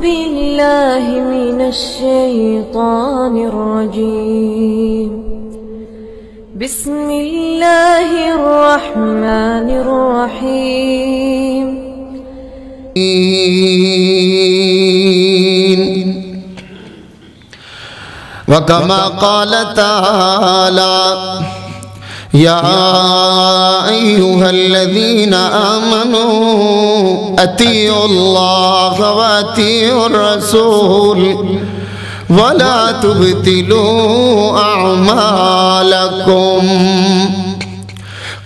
بالله من الشيطان الرجيم بسم الله الرحمن الرحيم وكما قال تعالى يا أيها الذين آمنوا أطيعوا الله وأطيعوا الرسول ولا تبطلوا أعمالكم.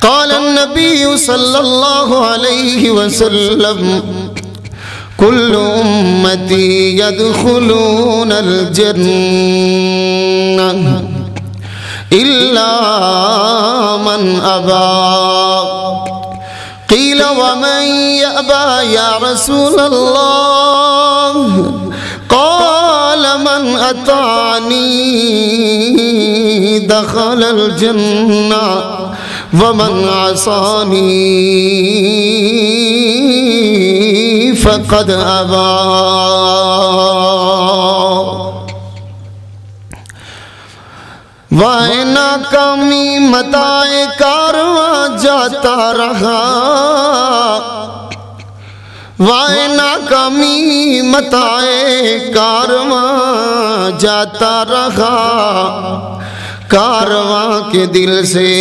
قال النبي صلى الله عليه وسلم كل أمتي يدخلون الجنة إلا من أبى. قيل ومن يأبى يا رسول الله؟ قال من أطاعني دخل الجنة ومن عصاني فقد أبى. وائے ناکامی متائے کارواں جاتا رہا، وائے ناکامی متائے کارواں جاتا رہا، کارواں کے دل سے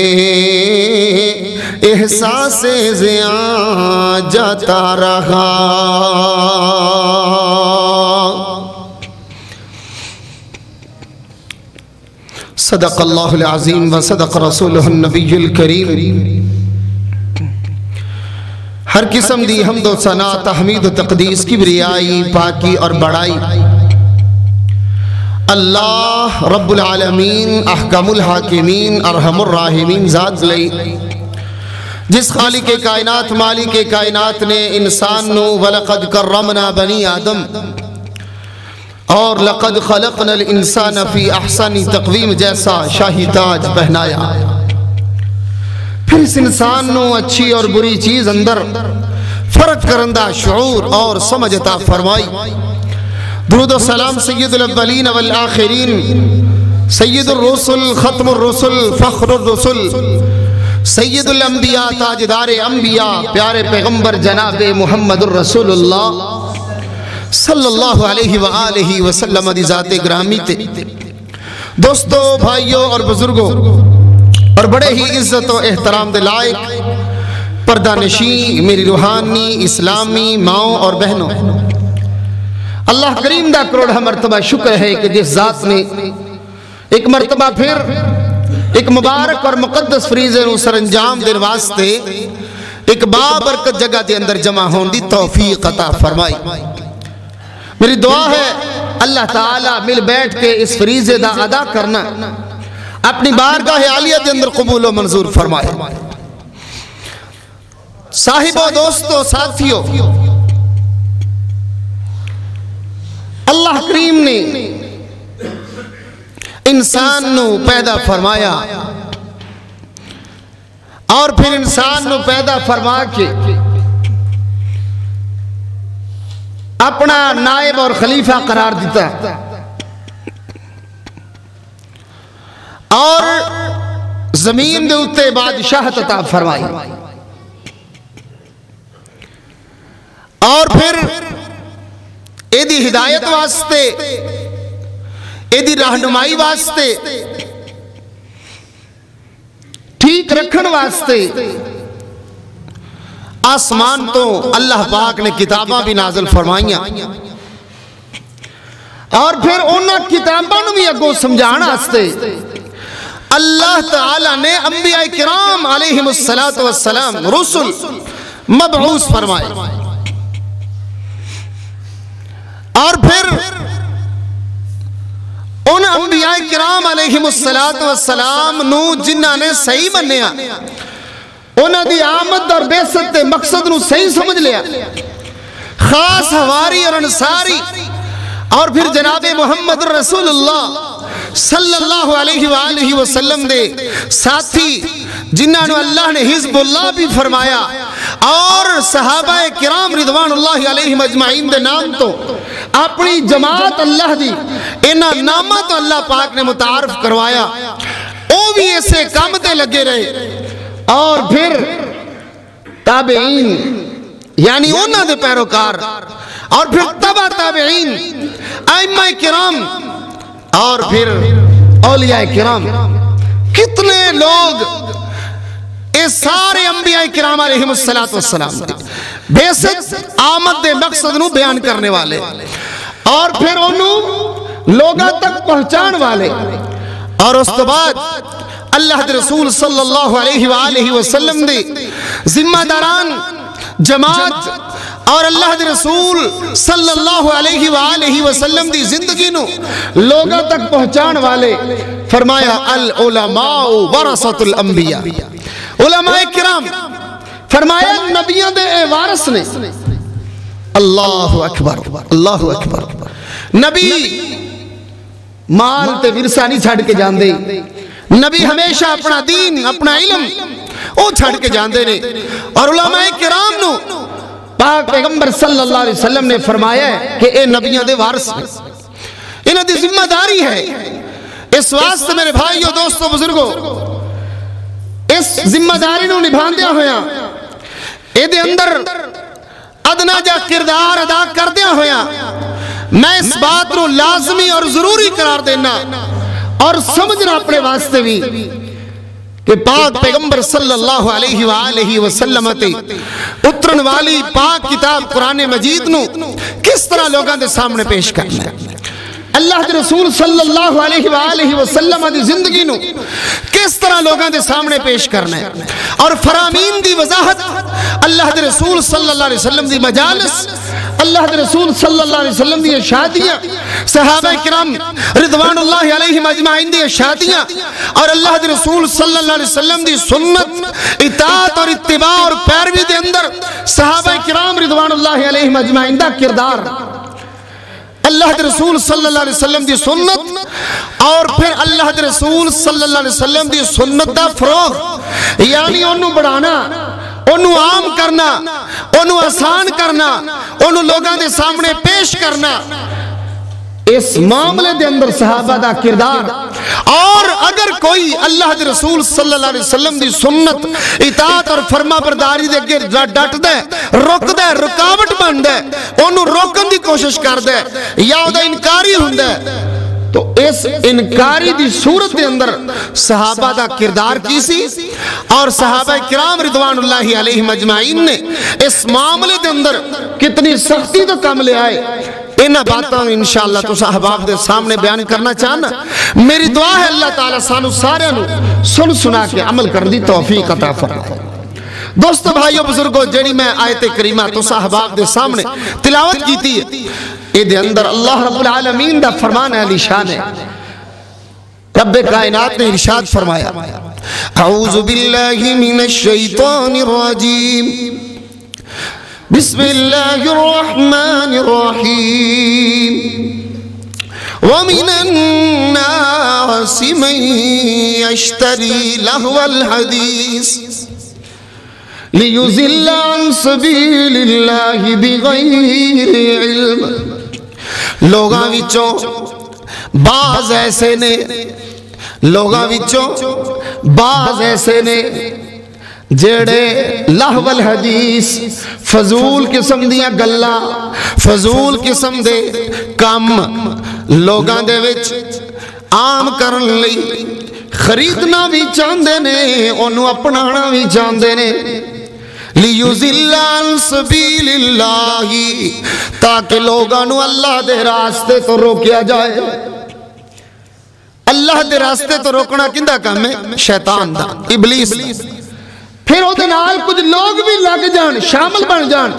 احساس زیاں جاتا رہا۔ صدق اللہ العظیم و صدق رسولہ النبی الکریم۔ ہر قسم دی حمد و ثنا، تحمید و تقدیس کی بریائی، پاکی اور بڑائی اللہ رب العالمین، احکم الحاکمین، ارحم الراحمین ذات لئی، جس خالق کائنات، مالک کائنات نے انسان نو وَلَقَدْ كَرَّمْنَا بَنِي آدم اور لقد خلقنا الانسان فی احسن تقویم جیسا شاہی تاج پہنایا، پھر اس انسان نو اچھی اور بری چیز اندر فرق کرندہ شعور اور سمجھ عطا فرمائی۔ درود و سلام سید الاولین والآخرین، سید الرسل، ختم الرسل، فخر الرسل، سید الانبیاء، تاجدار انبیاء، پیارے پیغمبر جناب محمد الرسول اللہ صلی اللہ علیہ وآلہ وسلم دی ذات گرامی تے۔ دوستو، بھائیوں اور بزرگوں اور بڑے ہی عزت و احترام دے لائق پردہ نشین میری روحانی اسلامی ماؤں اور بہنوں، اللہ کریم دا کروڑ مرتبہ شکر ہے کہ جس ذات نے ایک مرتبہ پھر ایک مبارک اور مقدس فریضے نو سر انجام دے واسطے ایک بابرکت جگہ دے اندر جمع ہون دی توفیق عطا فرمائی۔ میری دعا ہے اللہ تعالیٰ مل بیٹھ کے اس فریضے دا ادا کرنا اپنی بارگاہ عالیہ دے اندر قبول و منظور فرمائے۔ صاحبوں، دوستوں، ساتھیوں، اللہ کریم نے انسان نو پیدا فرمایا اور پھر انسان نو پیدا فرما کے اپنا نائب اور خلیفہ قرار دیتا اور زمین دے اتے بادشاہت عطا فرمائی، اور پھر ایدی ہدایت واسطے، ایدی رہنمائی واسطے، ٹھیک رکھن واسطے آسمان تو اللہ پاک نے کتاباں بھی نازل فرمائیاں، اور پھر انہاں کتاباں بھی اگو سمجھانا واسطے اللہ تعالیٰ نے انبیاء کرام علیہم السلام رسل مبعوث فرمائے، اور پھر ان انبیاء کرام علیہم السلام نو جنہاں نے صحیح منیا، انہاں دی آمد اور بیست دے مقصد نو صحیح سمجھ لیا، خاص حواری اور انصاری، اور پھر جناب محمد رسول اللہ صلی اللہ علیہ وآلہ وسلم دے ساتھی جنہاں نو اللہ نے حزب اللہ بھی فرمایا، اور صحابہ کرام رضوان اللہ علیہم اجمعین دے نام تو اپنی جماعت اللہ دی انہاں نامہ تو اللہ پاک نے متعارف کروایا، وہ بھی ایسے کام تے لگے رہے۔ اور پھر تابعین یعنی انہاں دے پیروکار، اور پھر تبع تابعین، ائمہ کرام، اور پھر اولیاء کرام، کتنے لوگ اس سارے انبیاء کرام علیہم السلام بیست آمد دے مقصد نو بیان کرنے والے، اور پھر انہوں لوگاں تک پہنچان والے، اور اس تو بعد اللہ دے رسول صلی اللہ علیہ وآلہ وسلم دے ذمہ داران جماعت اور اللہ دے رسول صلی اللہ علیہ وآلہ وسلم دی زندگی نو لوگاں تک پہنچان والے۔ فرمایا العلماء ورثۃ الانبیاء، علماء کرام فرمایا نبیوں دے اے وارث نے۔ اللہ اکبر اللہ اکبر۔ نبی مال تے ورثہ نہیں چھڑ کے جاندے، نبی ہمیشہ اپنا دین اپنا علم وہ چھڑ کے جاندے نے، اور علماء کرام نو پاک پیغمبر صلی اللہ علیہ وسلم نے فرمایا ہے کہ اے نبیوں دے وارث نے، انہاں دی ذمہ داری ہے۔ اس واسطے میرے بھائیو دوستو بزرگو، اس ذمہ داری نو نبھان دیا ہویا، اے دے اندر ادنا جا کردار ادا کر دیا ہویا، میں اس بات نو لازمی اور ضروری قرار دینا اور سمجھنا اپنے واسطے بھی کہ پاک پیغمبر صلی اللہ علیہ وآلہ وسلم تے اترن والی پاک کتاب قرآن مجید نو کس طرح لوگاں دے سامنے پیش کرنا ہے، اللہ دے رسول صلی اللہ علیہ وآلہ وسلم دی زندگی نو کس طرح لوگاں دے سامنے پیش کرنا ہے، اور فرامین دی وضاحت اللہ دے رسول صلی اللہ علیہ وسلم دی مجالس، اللہ دے رسول صلی اللہ علیہ وسلم دی شادیاں، صحابہ کرام رضوان اللہ علیہم اجمعین دی شادیاں، اور اللہ دے رسول صلی اللہ علیہ وسلم دی سنت اطاعت اور اتباع اور پیروی دے اندر صحابہ کرام رضوان اللہ علیہم اجمعین دا کردار، اللہ دے رسول صلی اللہ علیہ وسلم دی سنت، اور پھر اللہ دے رسول صلی اللہ علیہ وسلم دی سنت دا فروغ، یعنی انہوں بڑھانا، انہوں عام کرنا، انہوں آسان کرنا، انہوں لوگاں دے سامنے پیش کرنا، اس معاملے دے اندر صحابہ دا کردار۔ اور اگر کوئی اللہ دے رسول صلی اللہ علیہ وسلم دی سنت اطاعت اور فرما برداری دے اگے ڈٹ دے، رک دے، رکاوٹ بن دے، انہوں روکن دی کوشش کر دے یا او دا انکاری ہوں دے، تو اس انکاری دی صورت دے اندر صحابہ دا کردار کی سی، اور صحابہ کرام رضوان اللہ علیہ مجمعین نے اس معاملے دے اندر کتنی سختی تو کم لے آئے۔ انہاں باتاں انشاءاللہ تو صحابہ دے سامنے بیان کرنا چاہنا، میری دعا ہے اللہ تعالیٰ سانو سارے نو سن سنا کے عمل کر دی توفیق عطا فرمائے۔ دوستو بھائیو بزرگو، جڑی میں آیت کریمہ تو صحابہ دے سامنے تلاوت کیتی ہے، اے دے اندر اللہ رب العالمین دا فرمان علی شان ہے۔ رب کائنات نے ارشاد فرمایا، اعوذ باللہ من الشیطان الرجیم، بسم اللہ الرحمن الرحیم، ومن الناس من يشتري لهو الحديث ليضل عن سبيل الله بغير علم۔ لوگاں وچوں بعض ایسے نے، لوگاں وچوں بعض ایسے نے جڑے لہو الحدیث، فضول قسم دیا گلا، فضول قسم دے کام لوگاں دے وچ عام کرن لئی خریدنا بھی چاہندے نے، انہوں اپنانا بھی چاہندے نے، لیُضِلَّ عَن سَبِیلِ اللَّهِ، تاکہ لوگانو اللہ دے راستے تو روکیا جائے۔ اللہ دے راستے تو روکنا کندہ کام ہے؟ شیطان دا، ابلیس دا۔ پھر او دے نال کچھ لوگ بھی لگ جان، شامل بن جان،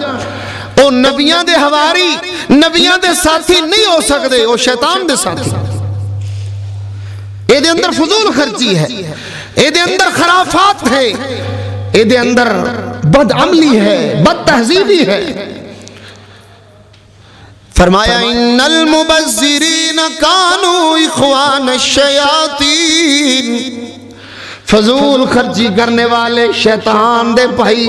او نبیان دے ہواری، نبیان دے ساتھی نہیں ہو سکتے، او شیطان دے ساتھی۔ اے دے اندر فضول خرچی ہے، اے دے اندر خرافات ہے، اے دے اندر بد عملی ہے، بد تہذیبی ہے۔ فرمایا ان المبذرین کانوا اخوان الشیاطین، فضول خرچی کرنے والے شیطان دے بھائی،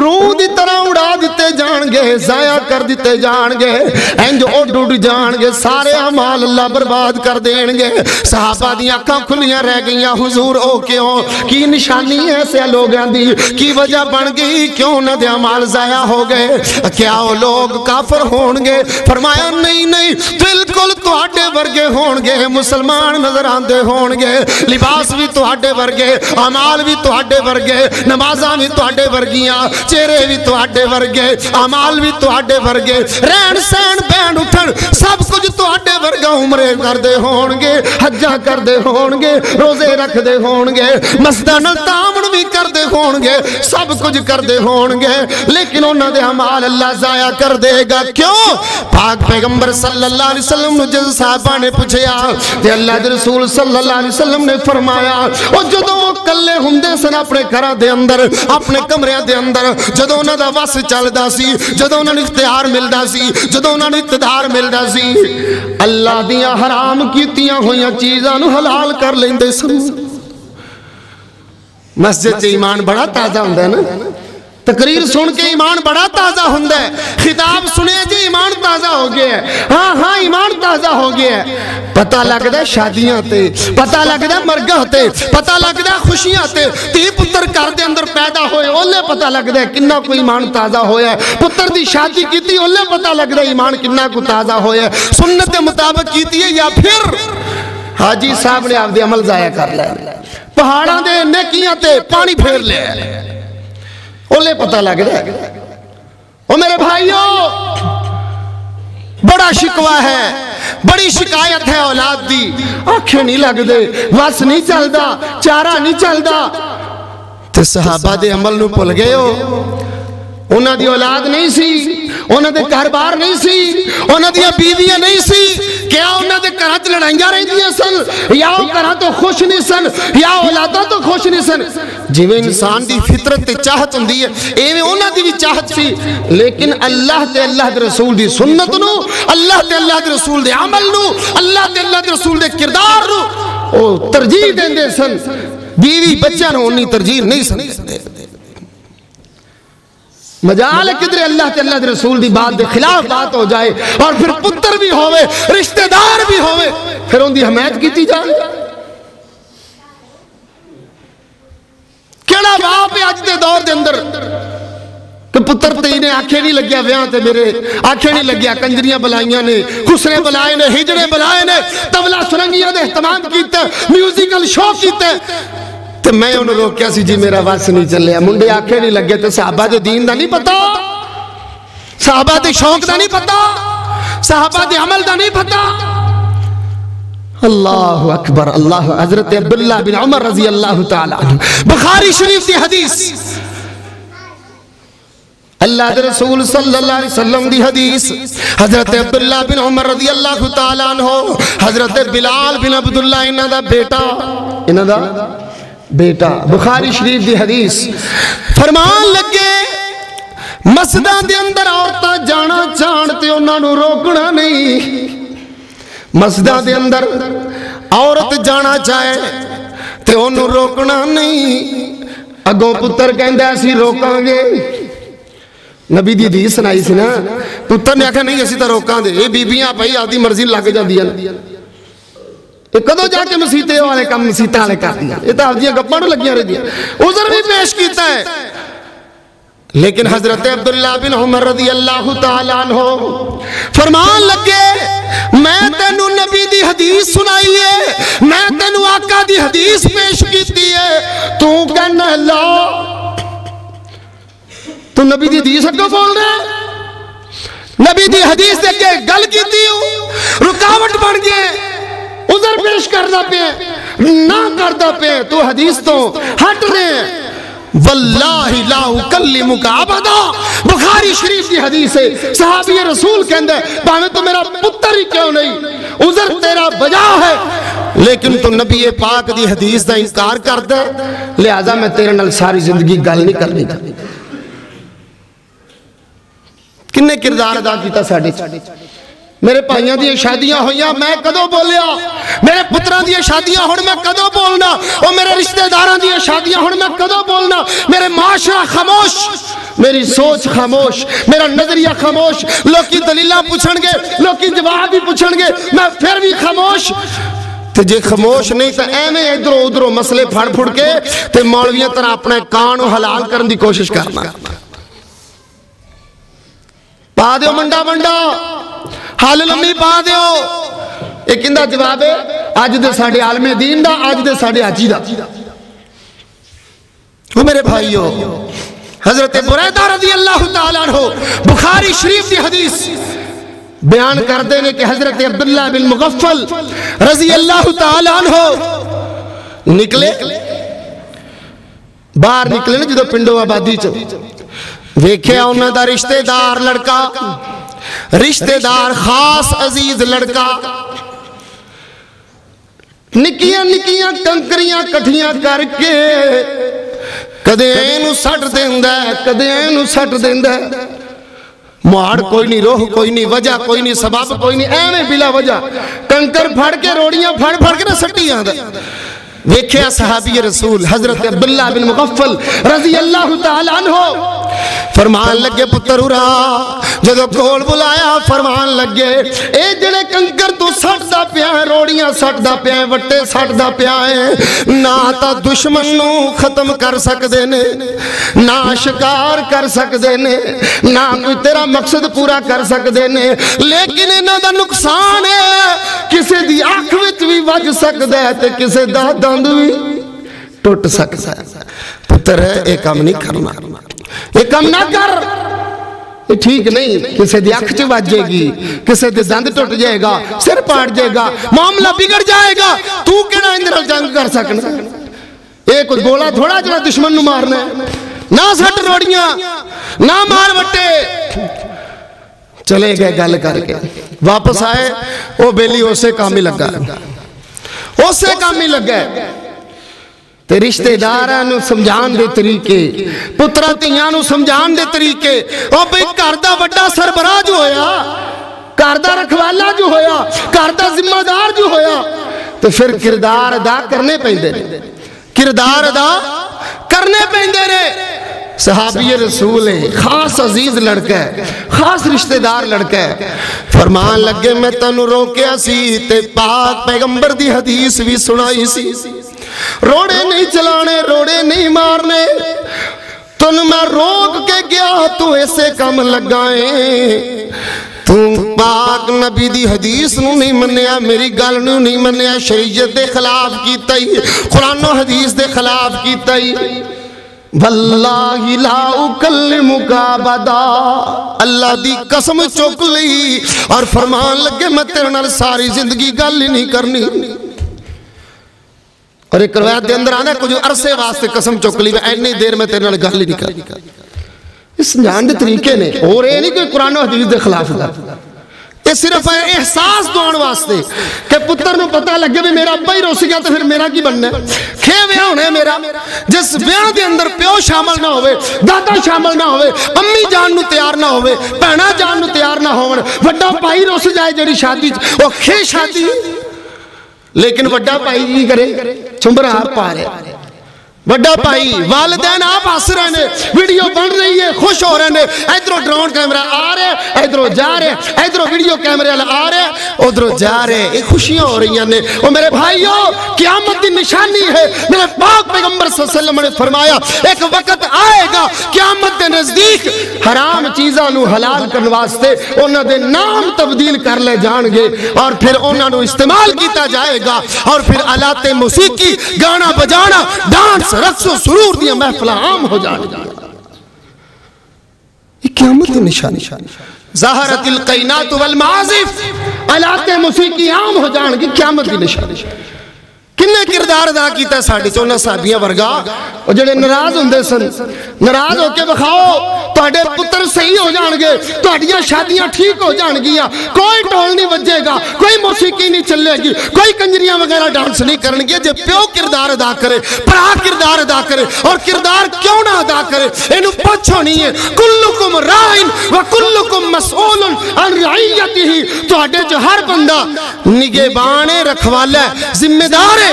روح دی طرح اڑا دیتے جان گے، ضائع کر دیتے جان گے، انج اڈ اڈ جان گے، سارے اعمال اللہ برباد کر دین گے۔ صحابہ دی آنکھاں کھلیاں رہ گئیاں، حضور او کیوں؟ کی نشانی ہے ایسے لوگاں دی؟ کی وجہ بن گئی؟ کیوں نہ دے اعمال ضائع ہو گئے؟ کیا وہ لوگ کافر ہون گے؟ فرمایا نہیں نہیں، بالکل تواڈے ورگے ہون گے، مسلمان نظر آندے ہون گے، لباس بھی تواڈے ورگے، اعمال بھی تواڈے ورگے، نمازاں بھی تواڈے ورگیاں، چہرے بھی تواڈے ورگے، اعمال بھی تواڈے ورگے، رہن سہن بہن اٹھن سب کچھ تواڈے ورگا، عمرے کردے ہون گے، حجاں کردے ہون گے، روزے رکھ دے ہون گے، مسجداں نال تعاون بھی کردے ہون گے، سب کچھ کردے ہون گے، لیکن انہاں دے اعمال اللہ ضائع کر دے گا۔ کیوں؟ پاک پیغمبر صلی اللہ علیہ وسلم نے جس صحابہ نے پوچھیا تے اللہ دے رسول صلی اللہ علیہ وسلم نے فرمایا، او جدوں وہ کلے ہوندے سن اپنے گھراں دے اندر، اپنے کمریاں دے اندر، جدوں انہاں دا وس چلدا سی، جدوں انہاں نوں اختیار ملدا سی، جدوں انہاں نوں اقتدار ملدا سی، اللہ دیاں حرام کیتیاں ہوئیاں چیزاں نوں حلال کر لیندے سن۔ مسجد سے ایمان بڑا تازہ ہوندا ہے نا، تقریر سن کے ایمان بڑا تازہ ہوندا ہے، خطاب سنے جی ایمان تازہ ہو گیا ہے، ہاں ہاں ایمان تازہ ہو گیا ہے، پتہ لگدا ہے شادیاں تے، پتہ لگدا ہے مرگاں تے، پتہ لگدا ہے خوشیاں تے، تی پتر گھر دے اندر پیدا ہوئے اولے پتہ لگدا ہے کنا کوئی ایمان تازہ ہویا ہے، پتر دی شادی کیتی اولے پتہ لگدا ہے ایمان کنا کو تازہ ہویا ہے، سنت دے مطابق کیتی ہے یا پھر حاجی صاحب نے آپ دے عمل ضائع کر لیا، پہاڑاں دے نیکیاں تے پانی پھیر لیا، اولے پتہ لگ رہا ہے۔ او میرے بھائیوں، بڑا شکوہ ہے، بڑی شکایت ہے اولاد دی، آنکھیں نہیں لگ دے، وس نہیں چلدا، چارہ نہیں چلدا، تے صحابہ دے عمل نو پل گئے ہو، انہاں دی اولاد نہیں سی، انہاں دے گھر بار نہیں سی، انہاں دی بیویاں نہیں سی، کیا انہاں دے گھراں تے لڑائیاں رہندیاں سن، یا او گھراں تو خوش نہیں سن، یا اولاداں تو خوش نہیں سن؟ جویں انسان دی فطرت تے چاہت ہوندی ہے ایویں انہاں دی بھی چاہت سی، لیکن اللہ تے اللہ دے رسول دی سنت نو، اللہ تے اللہ دے رسول دے عمل نو، اللہ تے اللہ دے رسول دے کردار نو او ترجیح دیندے سن، بیوی بچیاں نو انہی ترجیح نہیں سن دیندے۔ مجال ہے کدھر اللہ تے اللہ دے رسول دی بات دے خلاف بات ہو جائے اور پھر پتر بھی ہوئے، رشتہ دار بھی ہوئے، پھر ان دی حمایت کیتی جائے۔ کیڑا باپ ہے اج دے دور دے اندر کہ پتر تے انہیں آنکھیں نہیں لگیا، ویاں تے میرے آنکھیں نہیں لگیا، کنجریاں بلائیاں نے، خسرے بلائے نے، ہجڑے بلائے نے، طبلہ سرنگیاں دے اہتمام کیتے، میوزیکل شو کیتے، تو میں انہوں روکیا سی جی میرا واس نہیں چلیا، منڈے آنکھیں نہیں لگے، تو صحابہ دے دین دا نہیں پتا، صحابہ دے شوق دا نہیں پتا، صحابہ دے عمل دا نہیں پتا۔ اللہ اکبر، اللہ، حضرت عبداللہ بن عمر رضی اللہ تعالیٰ عنہ، بخاری شریف دی حدیث، اللہ دے رسول صلی اللہ علیہ وسلم دی حدیث، حضرت عبداللہ بن عمر رضی اللہ تعالیٰ عنہ، حضرت بلال بن عبداللہ انہاں دا بیٹا، بخاری شریف دی حدیث، فرمان لگے مسجداں دے اندر عورتاں جانا چاہتے انہاں نو روکنا نہیں، مسجداں دے اندر عورت جانا چاہے تے انہوں روکنا نہیں، اگوں پتر کہندہ ایسی روکاں گے، نبی دی حدیث سنائی سی نا، پتر نے آکھا نہیں اسی تا روکاں دے، یہ بیبیاں پہی آدھی مرضی لگ جا دیا، کدو جا کے مسیطے والے کام مسیطہ والے کر دیا، یہ تو آپ جیاں گپاں لگیاں رہ دیا، عذر بھی پیش کیتا ہے، لیکن حضرت عبداللہ بن عمر رضی اللہ تعالیٰ عنہ فرمان لگے میں تینو نبی دی حدیث سنائی ہے، میں تینو آقا دی حدیث پیش کیتی ہے، تو کہنا اللہ تو نبی دی حدیث اگو بول رہے، نبی دی حدیث دے کے گل کیتی ہوں، رکاوٹ بن گئے، عذر پیش کردہ پہ نہ کردہ پہ تو حدیث تو ہٹ رہے، واللہ لا اکلمک ابدا، بخاری شریف کی حدیث ہے، صحابی رسول کہندہ ہے باہمیں تو میرا پتر ہی کیوں نہیں، عذر تیرا بجا ہے، لیکن تو نبی پاک دی حدیث دا انکار کردہ، لہذا میں تیرے نال ساری زندگی گل نہیں کرنی تھا۔ کنے کردار ادا کیتا ساڑھے میرے پائیاں دی شادیاں ہوئیاں میں کدو بولیا، میرے پتران دی شادیاں ہونے میں کدو بولنا، اور میرے رشتہ داران دی شادیاں ہونے میں کدو بولنا، میرے معاشرہ خاموش میری سوچ خاموش، میرا نظریہ خاموش، لوکی دلیلہ پوچھن گے، لوکی جواب بھی پوچھن گے، میں پھر بھی خاموش۔ تے جے خاموش نہیں تا اینے ادھروں ادھروں مسئلے پھڑ پھڑ کے تے مولویاں طرح اپنے کانوں حلال کرن دی کوشش کرنا۔ پا دیو منڈا منڈا، حال لمبی پا دیو۔ ایک اندہ جواب ہے آج دے ساڑھے عالم دین دا، آج دے ساڑھے حاجی دا۔ وہ میرے بھائیو، حضرت بریدہ رضی اللہ تعالیٰ عنہ بخاری شریف دی حدیث بیان کر دینے کہ حضرت عبداللہ بن مغفل رضی اللہ تعالیٰ عنہ نکلے، باہر نکلے نا جدو پنڈو آبادی چو، ویکھیا انہوں دا رشتہ دار لڑکا، رشتہ دار خاص عزیز لڑکا، نکیاں نکیاں کنکریاں کٹھیاں کر کے کدے اینو سٹ دیندہ ہے، کدے اینو سٹ دیندہ ہے، معاڑ کوئی نہیں، روح کوئی نہیں، وجہ کوئی نہیں، سبب کوئی نہیں، اینے بلا وجہ کنکر پھڑ کے روڑیاں پھڑ پھڑ کے نہ سٹی آندہ۔ ویکھیا صحابی رسول حضرت عبداللہ بن مغفل رضی اللہ تعالیٰ عنہ فرمان لگے پتر ارا، جدو کول بلایا فرمان لگے اے جڑے کنکر تو سٹ دا پیا ہے، روڑیاں سٹ دا پیا ہے، وٹے سٹ دا پیا ہے، نہ تا دشمن نو ختم کر سک دینے، نہ شکار کر سک دینے، نہ کوئی تیرا مقصد پورا کر سک دینے، لیکن انہوں دا نقصان ہے کسے دی آنکھ وچ بھی وج سکدا ہے تے کسے دا دند بھی ٹوٹ سکتا ہے۔ پتر ہے ایک کام نہیں کرنا، ایک کام نہ کر، یہ ٹھیک نہیں، کسے دی آنکھ چ وج جائے گی، کسے دی دند ٹوٹ جائے گا، سر پاٹ جائے گا، معاملہ بگڑ جائے گا، تو کیڑا اندر جنگ کر سکنا؟ ایک کوئی گولا تھوڑا جڑا دشمن نو مارنا ہے، نہ سٹ روڑیاں، نہ مار وٹے۔ چلے گئے گل کر کے واپس آئے، وہ بیلی اسے کام ہی لگا، اسے کام ہی لگا تے رشتہ دارانو سمجھان دے طریقے، پترہ تیانو سمجھان دے طریقے، او بھئی کاردہ وڈا سربراہ جو ہویا، کاردہ رکھوالا جو ہویا، کاردہ ذمہ دار جو ہویا، تو پھر کردار ادا کرنے پہندے رہے، کردار ادا کرنے پہندے رہے۔ صحابی رسول ہے، خاص عزیز لڑکا ہے، خاص رشتہ دار لڑکا ہے، فرمان لگے میں تنو روکیا سی تے پاک پیغمبر دی حدیث بھی سنائی سی، روڑے نہیں چلانے، روڑے نہیں مارنے، تن میں روک کے گیا تو ایسے کم لگائیں، تو پاک نبی دی حدیث نو نہیں منیا، میری گل نو نہیں منیا، شریعت دے خلاف کیتا ہی، قرآن و حدیث دے خلاف کیتا ہی، واللہ لا اکلمک ابدا، اللہ دی قسم چک لی اور فرمان لگے میں تیرے نال ساری زندگی گل ہی نہیں کرنی۔ اور ایک روایت دے اندر آنا کچھ عرصے واسطے قسم چک لی، اینی دیر میں تیرے نال گل ہی نہیں کرنی۔ اس جان دے طریقے نے اور یہ نہیں کہ قرآن و حدیث دے خلاف دا، یہ صرف احساس دون واسطے کہ پتر نو پتہ لگے بھی میرا ابا ہی روس گیا تو پھر میرا کی بننا ہے، کھے ویاہ ہونے میرا، جس ویاہ دے اندر پیو شامل نہ ہوئے، دادا شامل نہ ہوئے، امی جان نو تیار نہ ہوئے، پہنا جان نو تیار نہ ہوئے، وڈا پائی روس جائے جڑی شادی وہ کھے شادی، لیکن وڈا پائی کی کرے چمبر آپ پا رہے، وڈا پائی والدین آپ ہس رہے ہیں، ویڈیو بن رہی ہے، خوش ہو رہے ہیں، ادھروں ڈرون کیمرہ آ رہے، ادھروں جا رہے، ادھروں ویڈیو کیمرے آ رہے، ادھروں جا رہے، یہ خوشیاں ہو رہی ہیں۔ اور میرے بھائیو قیامت دی نشانی ہے، میرے پاک پیغمبر صلی اللہ علیہ وسلم نے فرمایا ایک وقت آئے گا قیامت دے نزدیک حرام چیزاں نو حلال کرنے واسطے انہاں دے نام تبدیل کر لے جان گے اور پھر انہاں نو استعمال کیتا جائے گا، اور پھر آلات موسیقی، گانا بجانا، ڈانس، رقص و سرور دیا محفلہ عام ہو جانے گا۔ یہ قیامت کی نشانی، ظاہرت القینات والمعازف، آلات موسیقی عام ہو جانے گی، قیامت کی نشانی۔ کنے کردار ادا کیتا ہے ساڑھی چونہ صحابیہ ورگا، اور جڑے ناراض ہوندے سن، ناراض ہو کے بخاؤ تہاڈے پتر صحیح ہو جان گے، تہاڈیاں شادیاں ٹھیک ہو جان گیاں، کوئی ٹول نہیں بجے گا، کوئی موسیقی نہیں چلے گی، کوئی کنجریاں وغیرہ ڈانس نہیں کرن گے۔ جب پیو کردار ادا کرے، پرا کردار ادا کرے، اور کردار کیوں نہ ادا کرے، اینو پوچھو نہیں ہے، کلکم رائن وکلکم مسئول عن رعیتہ، تہاڈے جو ہر بندہ نگہبان رکھوالا ہے، ذمہ دار ہے،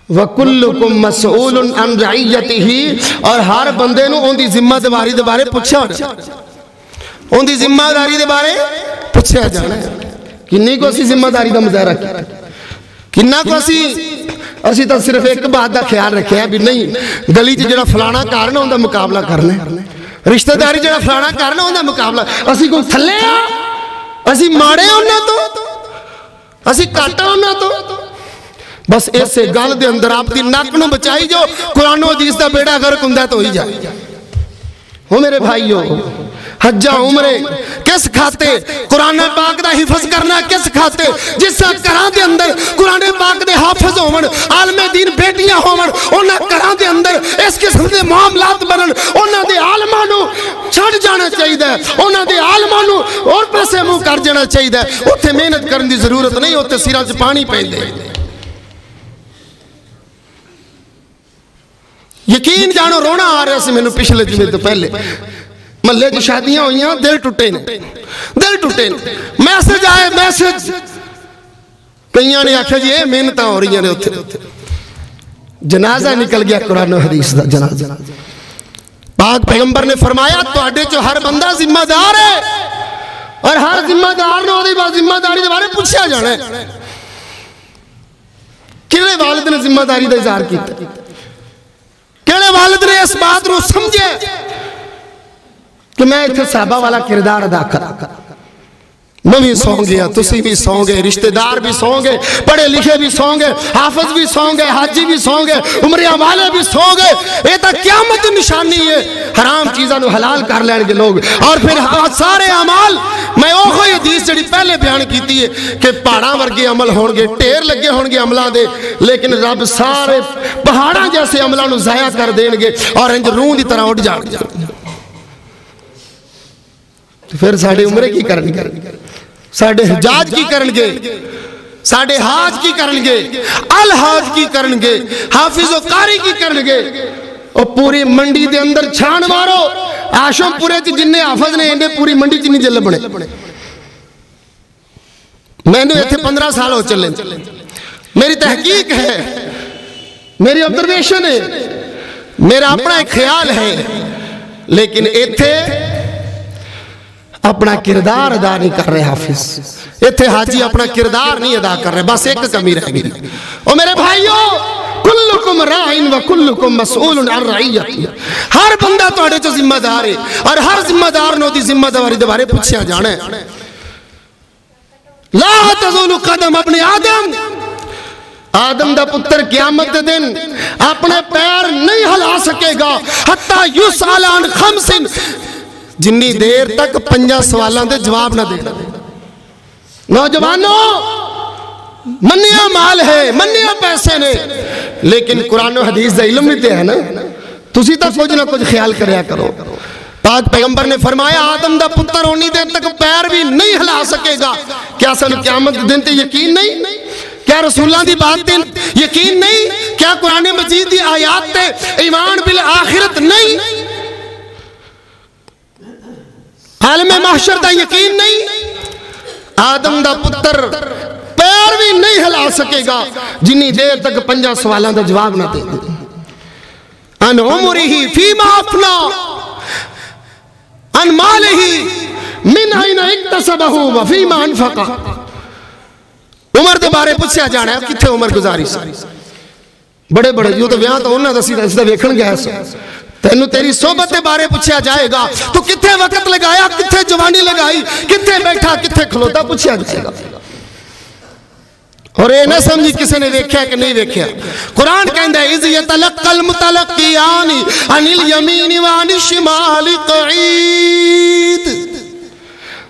وَكُلُّكُمْ مَسْئُولٌ عَنْ رَعِيَّتِهِ اور ہر بندے نو ان دی ذمہ داری دے بارے پوچھا ان دی ذمہ داری دے بارے پوچھا جانا ہے کنی کو اسی ذمہ داری دا مظاہرہ کیا کنہ کو اسی تو صرف ایک بات دا خیال رکھے ہیں بھی نہیں گلی جڑا فلانا کارنا ان دا مقابلہ کرنا ہے رشتہ داری جڑا فلانا کرنا ان دا مقابلہ اسی کو تھلے اسی ماڑے ہونا تو اسی کاٹا ہونا تو بس ایسے گال دے اندر آپ دی ناک نو بچائی جو قرآن و حدیث دا بیڑا اگر کندہ تو ہی جائے ہو میرے بھائیو حجہ عمرے کس کھاتے قرآن پاک دا حفظ کرنا کس کھاتے جس سے کران دے اندر قرآن پاک دے حافظ ہومن عالم دین بیٹیاں ہومن انہاں کران دے اندر اس قسم دے معاملات بنن انہاں دے عالمانو چھڑ جانا چاہیے دے انہاں دے عالمانو اور پیسے مو کر جانا چاہیے دے اتھے محنت کرن دی ضرورت نہیں ہوتے سیرہ سے پانی پہن دے یقین جانو رونا آ رہا سے میں نے پچھلے جمعے تو پہلے ملے جو شادیاں ہوئی ہیں دل ٹوٹے نے میسج آئے میسج کئیاں نے آکھا جی اے محنتاں ہو رہی ہیں نے جنازہ نکل گیا قرآن و حدیث دا جنازہ پاک پیغمبر نے فرمایا تو اڈے جو ہر بندہ ذمہ دار ہے اور ہر ذمہ دار نے ہوئی بات ذمہ داری دے بارے پوچھا جانا ہے کنے والد نے ذمہ داری دا اظہار کیتا کنے والد نے اس بات رو سمجھے کہ میں اتھے صحابہ والا کردار ادا کرا میں بھی سوں گیا تسی بھی سوں گے رشتہ دار بھی سوں گے پڑھے لکھے بھی سوں گے حافظ بھی سوں گے حاجی بھی سوں گے عمریہ والے بھی سوں گے یہ تا قیامت نشانی ہے حرام چیزاں نو حلال کر لین گے لوگ اور پھر سارے عمال میں اوخوی حدیث جڑی پہلے بیان کیتی ہے کہ پہاڑاں ورگے عمل ہونگے ٹیر لگے ہونگے عملہ دے لیکن رب سارے پہاڑاں جیسے عملہ نو ضائع کر دیں گے اور انج رون دی طرح اٹھ جان گے پھر ساڑھے عمرے کی کرنگے ساڑھے حجاج کی کرنگے ساڑھے حاج کی کرنگے الحاج کی کرنگے حافظ و قاری کی کرنگے اور پوری منڈی دے اندر چھان مارو آشم پورے تھی جننے حافظ نے انہیں پوری منڈی چنی جلے بڑے میں نے ایتھے 15 سال ہو چلے میری تحقیق ہے میری observation ہے میرا اپنا ایک خیال ہے لیکن ایتھے اپنا کردار ادا نہیں کر رہے حافظ ایتھے حاجی اپنا کردار نہیں ادا کر رہے بس ایک کمی رہ گئی اور میرے بھائیو کلکم راعین و کلکم مسئول عن رعیت ہر بندہ تو اڑے جو ذمہ دار ہے اور ہر ذمہ دار نو دی ذمہ داری دے بارے پوچھیا جانا ہے لا تزول قدم ابن آدم دا پتر قیامت دے دن اپنے پیر نہیں ہلا سکے گا حتی یسأل عن خمس جنی دیر تک 5 سوالوں دے جواب نہ دے نوجوانوں منیا مال ہے منیا پیسے نے لیکن قرآن و حدیث دا علم بھی دے ہے نا تسی تا کچھ نہ کچھ خیال کریا کرو پاک پیغمبر نے فرمایا آدم دا پتر ہونی دیر تک پیر بھی نہیں ہلا سکے گا کیا سن قیامت دن تے یقین نہیں کیا رسول اللہ دی بات تے یقین نہیں کیا قرآن مجید دی آیات تے ایمان بالآخرت نہیں عالم محشر دا یقین نہیں آدم دا پتر پیر بھی نہیں ہلا سکے گا جنی دیر تک 5 سوالوں دا جواب نہ دے ان عمرہی فیما افنا ان مالہی من این اکتسبہ و فیما انفقہ عمر دے بارے پوچھا جانا ہے کتھے عمر گزاری سے بڑے بڑے جو تو بیان تو انہاں دا سیدھا ویکھن گیا ہے تینو تیری صحبت دے بارے پوچھا جائے گا تو کتھے وقت لگایا کتھے جوانی لگائی کتھے بیٹھا کتھے کھلوتا پوچھا جائے گا اور اے نہ سمجھی کسے نے دیکھا کہ نہیں دیکھا قرآن کہندہ ہے اِذْ يَتَلَقَّ الْمُتَلَقِّيَانِ عَنِ الْيَمِينِ وَعَنِ الشِّمَالِ قَعِيدٍ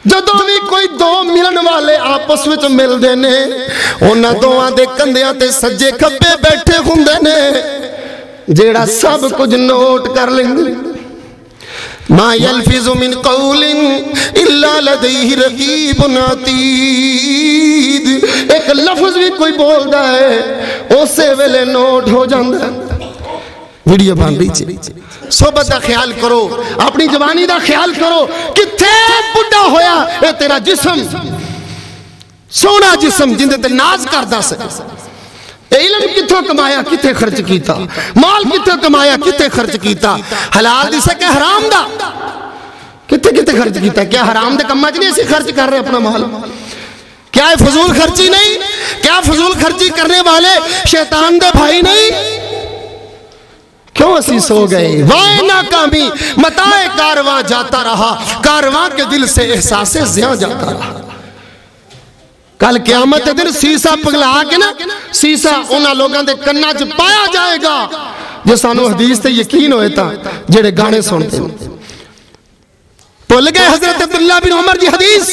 جدوں بھی کوئی دو ملن والے آپس میں مل دینے انہاں دوہاں دے کندیاں تے سجے کھپے بیٹھے ہوندے نے جیڑا سب کچھ نوٹ کر لیں ما یلفظ من قول الا لدیہ رقیب عتید ایک لفظ بھی کوئی بول دا ہے اسے ویلے نوٹ ہو جاندہ ویڈیو بان رہی صحبت دا خیال کرو اپنی جوانی دا خیال کرو کتھے بڑھا ہویا اے تیرا جسم سونا جسم جندے تے ناز کر دا سے علم کتھوں کمایا کتے خرچ کیتا، مال کتھوں کمایا کتے خرچ کیتا، حلال دی سے کہ حرام دا کتے خرچ کیتا؟ کیا حرام دے کماں چ نہیں اسی خرچ کر رہے اپنا مال؟ کیا یہ فضول خرچی نہیں؟ کیا فضول خرچی کرنے والے شیطان دے بھائی نہیں؟ کیوں اسی سو گئے؟ وائے ناکامی متاع کارواں جاتا رہا، کارواں کے دل سے احساس زیاں جاتا رہا۔ کل قیامت دن سیسا پگلا کے نا، سیسا انہاں لوگاں دے کناں چ پایا جائے گا جو سانو حدیث تے یقین ہوئے تا جڑے گانے سنتے ہیں۔ بھول گئے حضرت عبداللہ بن عمر دی حدیث؟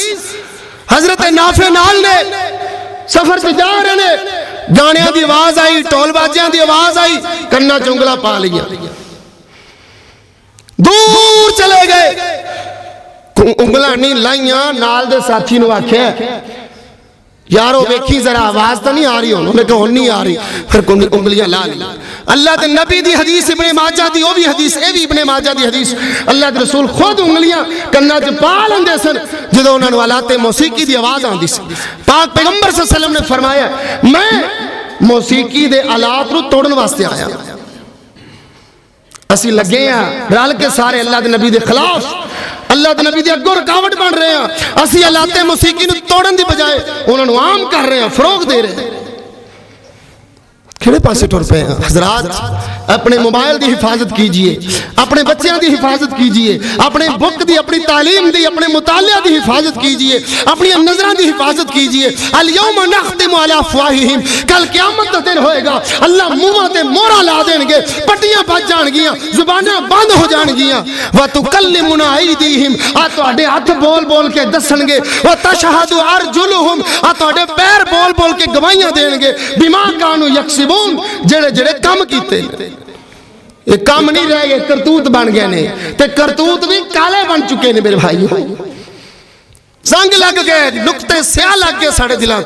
حضرت نافع نال نے سفر پہ جا رہے نے، گانیاں دی آواز آئی، ٹول باجیاں دی آواز آئی، کنہ چنگلا پا لیا، دور چلے گئے، انگلہ نہیں لائیاں، نال دے ساتھی نو آکھے یارو ویکھی ذرا آواز تو نہیں آ رہی، انہوں نے کہا نہیں آ رہی، پھر انگلیاں لا لی۔ اللہ دے نبی دی حدیث ابن ماجہ دی، وہ بھی حدیث، اے بھی ابن ماجہ دی حدیث، اللہ دے رسول خود انگلیاں کنہ چ پا لیندے سن جدوں انہاں نوں آلات موسیقی دی آواز آندی سی۔ پاک پیغمبر صلی اللہ علیہ وسلم نے فرمایا میں موسیقی دے آلات نو توڑن واسطے آیا، اسی لگے ہیں رل کے سارے اللہ دے نبی دے خلاف، اللہ دے نبی دے اگوں رکاوٹ بن رہے ہیں، اسی آلات موسیقی نو توڑن دی بجائے انہوں نے عام کر رہے ہیں، فروغ دے رہے ہیں۔ کھڑے پاسے ٹور پہ ہیں حضرات، اپنے موبائل دی حفاظت کیجئے، اپنے بچیاں دی حفاظت کیجئے، اپنے بک دی، اپنی تعلیم دی، اپنے مطالعہ دی حفاظت کیجئے، اپنی نظران دی حفاظت کیجئے۔ الیوم نختم علی افواہہم، کل قیامت دن ہوئے گا اللہ منہ تے مورا لا دیں گے، پٹیاں بچ جان گیاں، زباناں بند ہو جان گیاں، وتکلمنا ایدیہم، تواڈے ہاتھ بول بول کے دسن گے، وتشہد ارجلہم، تواڈے پیر بول بول کے گواہیاں دیں گے، بما کانوا یکسبون، جڑے جڑے کام کیتے یہ کام نہیں رہ گئے، کرتوت بن گئے نے، تے کرتوت بھی کالے بن چکے نے میرے بھائی، زنگ لگ گئے، نقطے سیاہ لگ گئے ساڑھے دلان،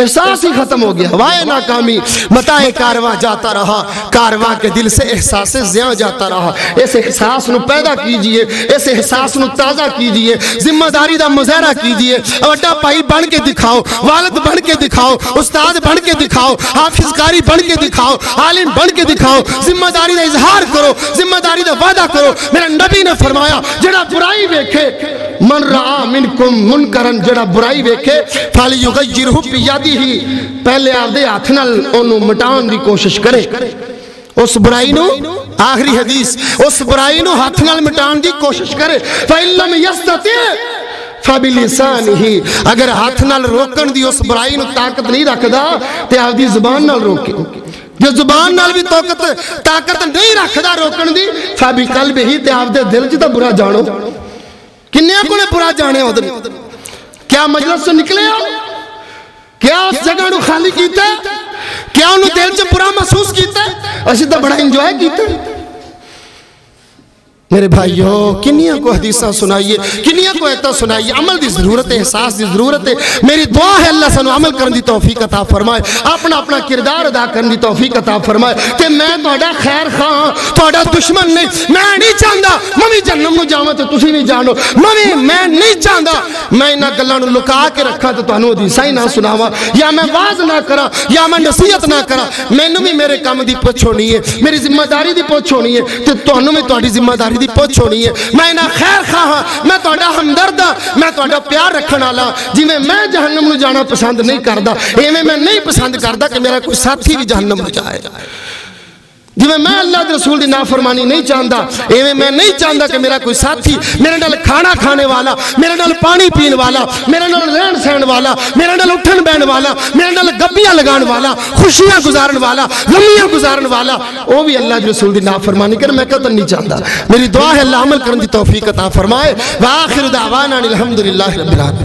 احساس ہی ختم ہو گیا۔ وائے ناکامی متاع کارواں جاتا رہا، کارواں کے دل سے احساس زیاں جاتا رہا۔ اس احساس نو پیدا کیجئے، اس احساس نو تازہ کیجئے، ذمہ داری دا مظاہرہ کیجئے، وڈا بھائی بن کے دکھاؤ، والد بن کے دکھاؤ، استاد بن کے دکھاؤ، حافظ قاری بن کے دکھاؤ، عالم بن کے دکھاؤ، ذمہ داری دا اظہار کرو، ذمہ داری دا وعدہ کرو۔ میرا نبی نے فرمایا جڑا برائی ویکھے، من رعا منکم منکرن، جڑا برائی ویکھے فلیغیرہ بیدہ ہی، پہلے آپ دے ہاتھ نال انہوں مٹان دی کوشش کرے، اس برائی نو، آخری حدیث، اس برائی نو ہاتھ نال مٹان دی کوشش کرے، فَإِن لَمْ يَسْتَطِعْ فَبِلِسَانِهِ، اگر ہاتھ نال روکن دی اس برائی نو طاقت نہیں رکھدا تے آپ دی زبان نال روکے، جو زبان نال بھی طاقت نہیں رکھدا روکن دی، فَبِقَلْبِهِ، تے آپ دے دل جتا برا جانو، کنیا کو نے برا جانے ہو دن، کیا مجلس سے نکلے ہو؟ کیا اس جگہ نو خالی کیتا ہے؟ کیا انہوں دل سے برا محسوس کیتا ہے؟ اسی تو بڑا انجوائے کیتا ہے۔ میرے بھائیو کنیاں کو حدیثہ سنائیے، کنیاں کو ایتا سنائیے، عمل دی ضرورت ہے، احساس دی ضرورت ہے۔ میری دعا ہے اللہ سنو عمل کرن دی توفیق عطا فرمائے، اپنا اپنا کردار ادا کرن دی توفیق عطا فرمائے کہ میں توڑا خیر خواہ، توڑا دشمن نہیں، میں نہیں چاہتا ممی جنم نو جاواں تو تسی نہیں جانو، ممی میں نہیں چاہتا میں انہاں گلاں نو لکا کے رکھا تو تانوں حدیثاں ہی نہ سناواں، یا میں واز نہ کراں، یا میں نصیحت نہ کراں، مینوں بھی میرے کام دی پوچھ ہونی ہے، میری ذمہ داری دی پوچھ ہونی ہے، تے تانوں بھی تہاڈی ذمہ داری دی پوچھ ہونی ہے۔ میں نہ خیر خواہاں، میں تہاڈا ہمدرد ہاں، میں تہاڈا پیار رکھن والا، جویں میں جہنم نو جانا پسند نہیں کردا، ایویں میں نہیں پسند کردا کہ میرا کوئی ساتھی بھی جہنم نو جائے، جویں میں اللہ دے رسول دی نافرمانی نہیں چاہتا، ایویں میں نہیں چاہتا کہ میرا کوئی ساتھی میرے نال کھانا کھانے والا، میرے نال پانی پین والا، میرے نال رہن سہن والا، میرے نال اٹھن بہن والا، میرے نال گپیاں لگان والا، خوشیاں گزارن والا، غمیاں گزارن والا، وہ بھی اللہ دے رسول دی نافرمانی کرے، میں قطعاً نہیں چاہتا۔ میری دعا ہے اللہ عمل کرن دی توفیق عطا فرمائے۔ وآخر دعوانا الحمدللہ رب العالمین۔